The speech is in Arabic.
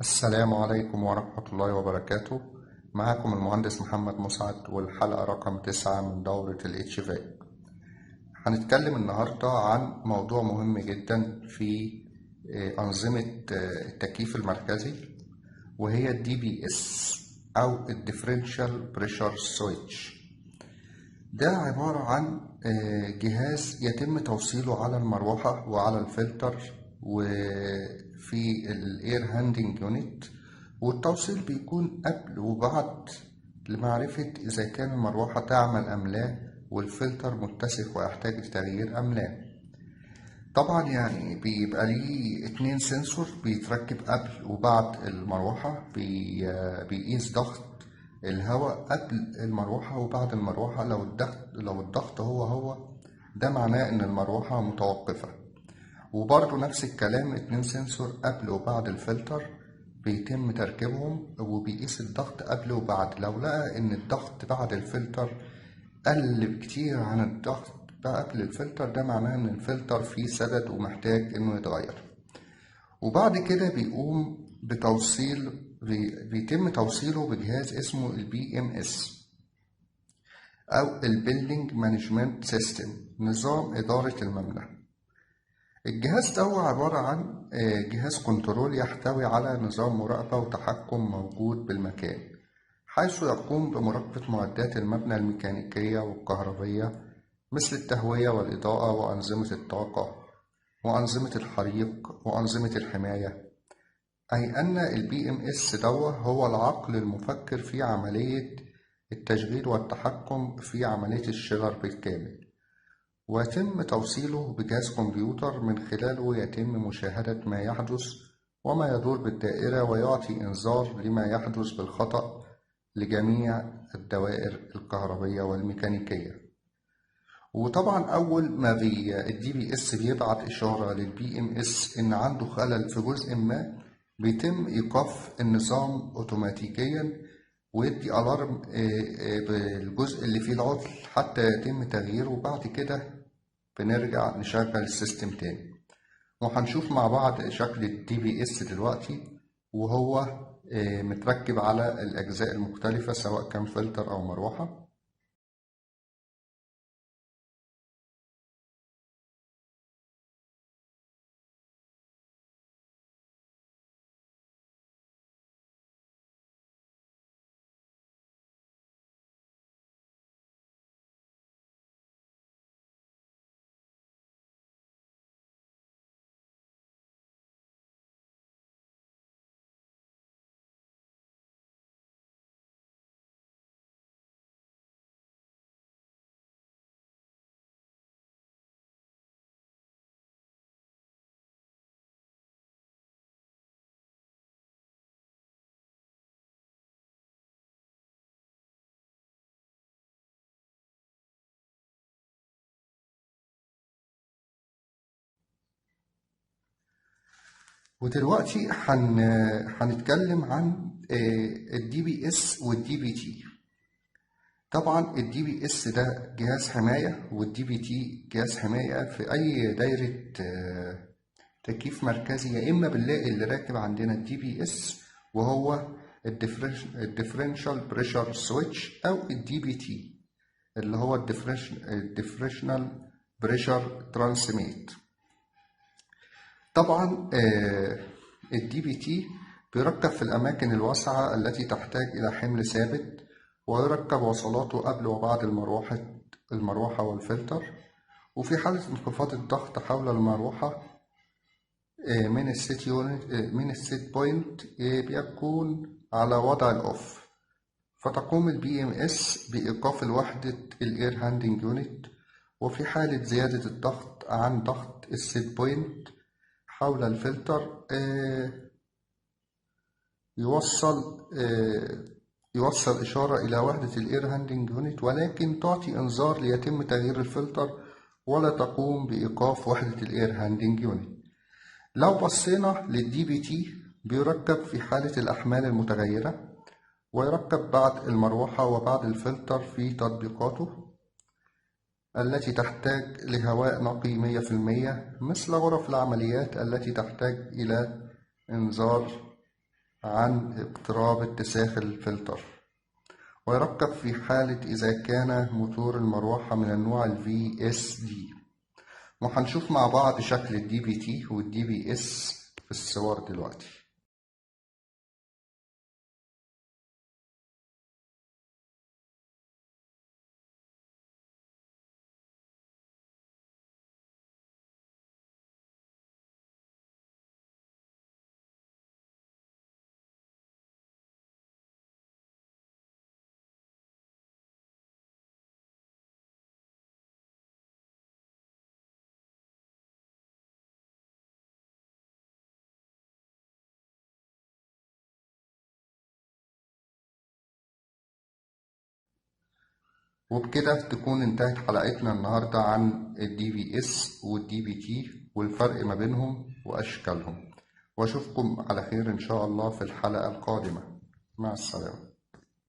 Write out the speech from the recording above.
السلام عليكم ورحمة الله وبركاته. معكم المهندس محمد مسعد، والحلقة رقم 9 من دورة الHVAC. هنتكلم النهاردة عن موضوع مهم جدا في أنظمة التكييف المركزي، وهي DBS أو Differential Pressure Switch. ده عبارة عن جهاز يتم توصيله على المروحة وعلى الفلتر وفي الاير هاندنج يونت، والتوصيل بيكون قبل وبعد لمعرفة إذا كان المروحة تعمل أم لا، والفلتر متسخ ويحتاج لتغيير أم لا. طبعا يعني بيبقى ليه 2 سنسور بيتركب قبل وبعد المروحة، بيقيس ضغط الهواء قبل المروحة وبعد المروحة. لو الضغط هو ده معناه إن المروحة متوقفة. وبرضه نفس الكلام 2 سنسور قبل وبعد الفلتر بيتم تركيبهم، وبيقيس الضغط قبل وبعد. لو لقى إن الضغط بعد الفلتر قل بكتير عن الضغط قبل الفلتر، ده معناه إن الفلتر فيه سدد ومحتاج إنه يتغير. وبعد كده بيتم توصيله بجهاز اسمه BMS أو البيلدينج مانجمنت سيستم، نظام إدارة المبنى. الجهاز ده هو عبارة عن جهاز كنترول يحتوي على نظام مراقبة وتحكم موجود بالمكان، حيث يقوم بمراقبة معدات المبنى الميكانيكية والكهربية، مثل التهوية والإضاءة وأنظمة الطاقة وأنظمة الحريق وأنظمة الحماية. أي أن BMS هو العقل المفكر في عملية التشغيل والتحكم في عملية الشغل بالكامل، ويتم توصيله بجهاز كمبيوتر من خلاله يتم مشاهدة ما يحدث وما يدور بالدائرة، ويعطي إنذار لما يحدث بالخطأ لجميع الدوائر الكهربية والميكانيكية. وطبعا أول ما DBS بيبعت إشارة BMS إن عنده خلل في جزء ما، بيتم إيقاف النظام أوتوماتيكيا ويدي ألارم بالجزء اللي فيه العطل حتى يتم تغييره. وبعد كده بنرجع نشغل السيستم تاني. وهنشوف مع بعض شكل DBS دلوقتي، وهو متركب على الأجزاء المختلفة سواء كان فلتر أو مروحة. ودلوقتي هنتكلم عن DBS والDBT. طبعا DBS ده جهاز حماية، والDBT جهاز حماية. في أي دايرة تكييف مركزي يا إما بنلاقي اللي راكب عندنا DBS وهو الديفرنشال بريشر سويتش، أو DBT اللي هو الديفرنشال بريشر ترانسميت. طبعا DBT بيركب في الأماكن الواسعة التي تحتاج إلى حمل ثابت، ويركب وصلاته قبل وبعد المروحة والفلتر. وفي حالة انخفاض الضغط حول المروحة من السيت بوينت بيكون على وضع الأوف، فتقوم BMS بإيقاف الوحدة الاير هاندنج يونت. وفي حالة زيادة الضغط عن ضغط السيت بوينت حول الفلتر يوصل إشارة إلى وحدة الاير هاندنج يونت، ولكن تعطي إنذار ليتم تغيير الفلتر، ولا تقوم بإيقاف وحدة الاير هاندنج يونت. لو بصينا للDBT، بيركب في حالة الأحمال المتغيرة، ويركب بعد المروحة وبعد الفلتر في تطبيقاته التي تحتاج لهواء نقي 100%، مثل غرف العمليات التي تحتاج إلى إنذار عن اضطراب اتساخ الفلتر، ويركب في حالة إذا كان موتور المروحة من النوع ال VSD. وهنشوف مع بعض شكل ال DVT وال DVS في الصور دلوقتي. وبكده تكون انتهت حلقتنا النهاردة عن ال DVS وال DVT والفرق ما بينهم وأشكالهم، وأشوفكم على خير إن شاء الله في الحلقة القادمة. مع السلامة.